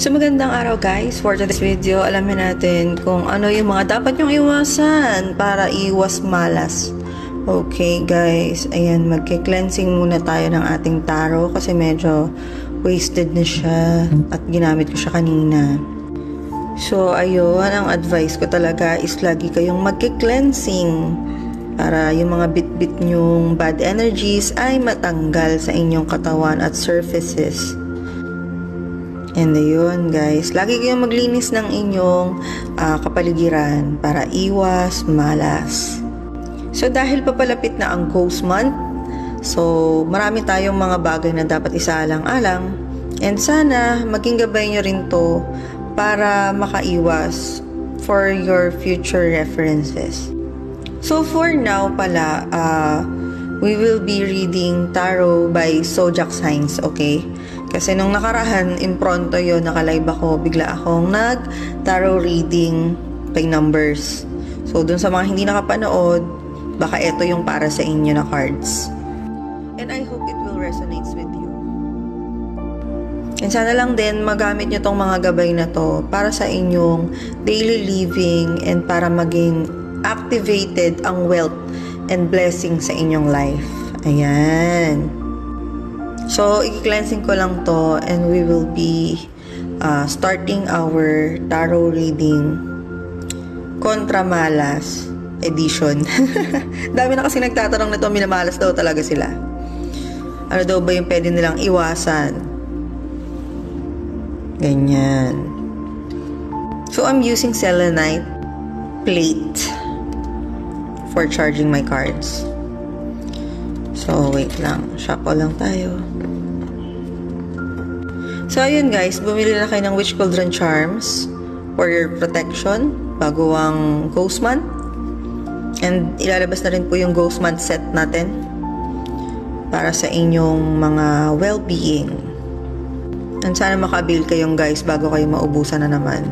So magandang araw guys, for today's video alamin natin kung ano yung mga dapat nyong iwasan para iwas malas. Okay guys, ayan, magke-cleansing muna tayo ng ating taro kasi medyo wasted na siya at ginamit ko siya kanina. So ayun, ang advice ko talaga is lagi kayong magke-cleansing para yung mga bit-bit nyong bad energies ay matanggal sa inyong katawan at surfaces. And ayun guys, lagi kayong maglinis ng inyong kapaligiran para iwas malas. So dahil papalapit na ang Ghost Month, so marami tayong mga bagay na dapat isaalang-alang. And sana maging gabay nyo rin to para makaiwas for your future references. So for now pala, we will be reading Tarot by Zodiac Signs, okay? Kasi nung nakarahan, impronto yun, nakalive ako, bigla akong nag-tarot reading by numbers. So, dun sa mga hindi nakapanood, baka ito yung para sa inyo na cards. And I hope it will resonate with you. And sana lang din, magamit nyo tong mga gabay na to para sa inyong daily living and para maging activated ang wealth and blessing sa inyong life. Ayan. So, i-cleansing ko lang to and we will be starting our tarot reading Kontra Malas edition. Dami na kasi nagtatanong nito, minamalas daw talaga sila. Ano daw ba yung pwede nilang iwasan? Ganyan. So, I'm using selenite plate for charging my cards. So, wait lang. Shuffle lang tayo. So, ayun guys. Bumili na kayo ng Witch Cauldron Charms for your protection bago ang Ghost Month. And ilalabas na rin po yung Ghost Month set natin para sa inyong mga well-being. And sana makabil kayong guys bago kayo maubusan na naman.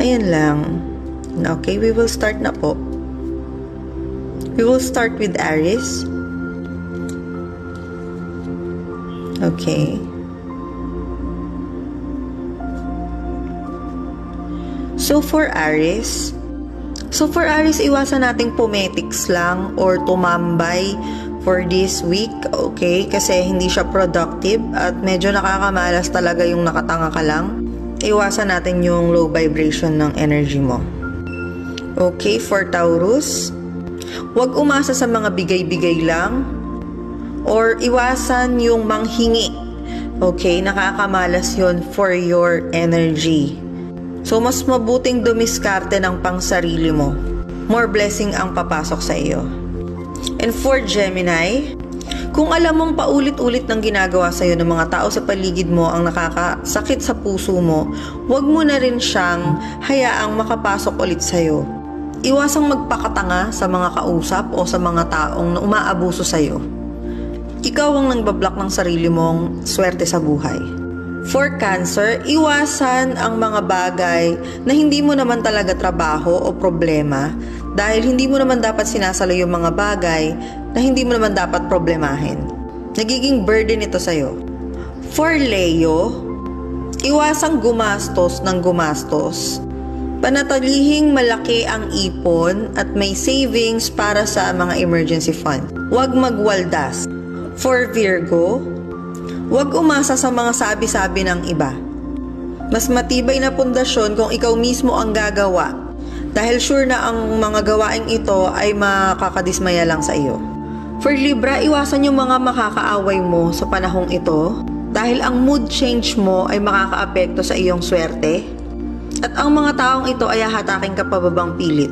Ayun lang. Okay, we will start na po. We will start with Aries. Okay. So for Aries, iwasan nating pumetics lang or tumambay for this week, okay? Kasi hindi siya productive at medyo nakakamalas talaga yung nakatanga ka lang. Iwasan natin yung low vibration ng energy mo. Okay, for Taurus, huwag umasa sa mga bigay-bigay lang or iwasan yung manghingi. Okay, nakakamalas yon for your energy. So, mas mabuting dumiskarte ng pangsarili mo. More blessing ang papasok sa iyo. And for Gemini, kung alam mong paulit-ulit ng ginagawa sa iyo ng mga tao sa paligid mo ang nakakasakit sa puso mo, huwag mo na rin siyang hayaang makapasok ulit sa iyo. Iwasang magpakatanga sa mga kausap o sa mga taong na umaabuso sa iyo. Ikaw ang nangbablock ng sarili mong swerte sa buhay. For Cancer, iwasan ang mga bagay na hindi mo naman talaga trabaho o problema dahil hindi mo naman dapat sinasalo yung mga bagay na hindi mo naman dapat problemahin. Nagiging burden ito sa'yo. For Leo, iwasang gumastos ng gumastos. Panatilihing malaki ang ipon at may savings para sa mga emergency fund. Huwag magwaldas. For Virgo, huwag umasa sa mga sabi-sabi ng iba. Mas matibay na pundasyon kung ikaw mismo ang gagawa dahil sure na ang mga gawaing ito ay makakadismaya lang sa iyo. For Libra, iwasan yung mga makakaaway mo sa panahong ito dahil ang mood change mo ay makakaapekto sa iyong swerte at ang mga taong ito ay hahatakin ka pababang pilit.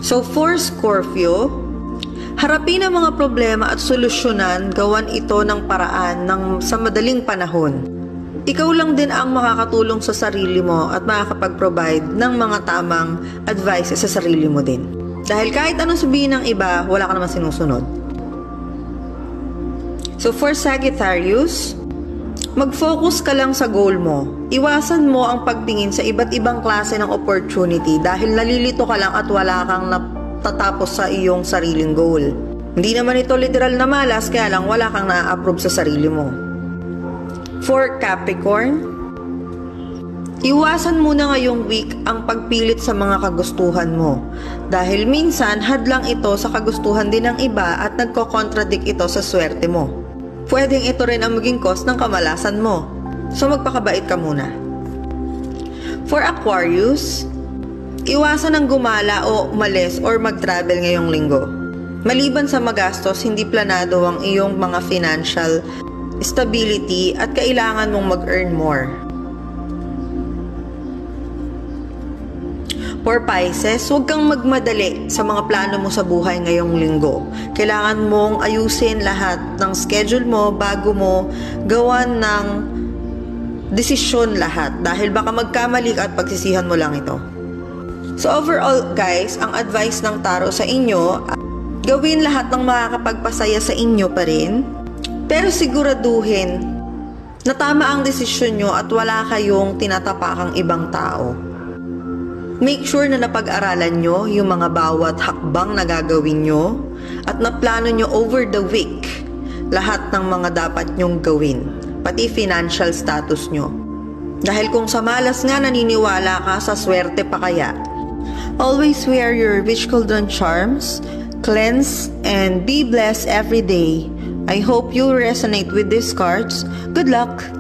So for Scorpio, harapin ang mga problema at solusyonan, gawan ito ng paraan sa madaling panahon. Ikaw lang din ang makakatulong sa sarili mo at makakapag-provide ng mga tamang advice sa sarili mo din. Dahil kahit anong sabihin ng iba, wala ka naman sinusunod. So for Sagittarius, mag-focus ka lang sa goal mo. Iwasan mo ang pagtingin sa iba't ibang klase ng opportunity dahil nalilito ka lang at wala kang tatapos sa iyong sariling goal. Hindi naman ito literal na malas, kaya lang wala kang na-approve sa sarili mo. For Capricorn, iwasan muna ngayong week ang pagpilit sa mga kagustuhan mo dahil minsan hadlang ito sa kagustuhan din ng iba at nagko-contradict ito sa swerte mo. Pwedeng ito rin ang maging cause ng kamalasan mo. So magpakabait ka muna. For Aquarius, iwasan ang gumala o umalis or mag-travel ngayong linggo. Maliban sa magastos, hindi planado ang iyong mga financial stability at kailangan mong mag-earn more. For Pisces, huwag kang magmadali sa mga plano mo sa buhay ngayong linggo. Kailangan mong ayusin lahat ng schedule mo bago mo gawan ng desisyon lahat dahil baka magkamali ka at pagsisihan mo lang ito. So overall guys, ang advice ng tarot sa inyo, gawin lahat ng makakapagpasaya sa inyo pa rin, pero siguraduhin na tama ang desisyon nyo at wala kayong tinatapakang ibang tao. Make sure na napag-aralan nyo yung mga bawat hakbang na gagawin nyo at naplano nyo over the week lahat ng mga dapat nyong gawin, pati financial status nyo. Dahil kung sa malas nga naniniwala ka, sa swerte pa kaya. Always wear your witch cauldron charms, cleanse, and be blessed every day. I hope you resonate with these cards. Good luck!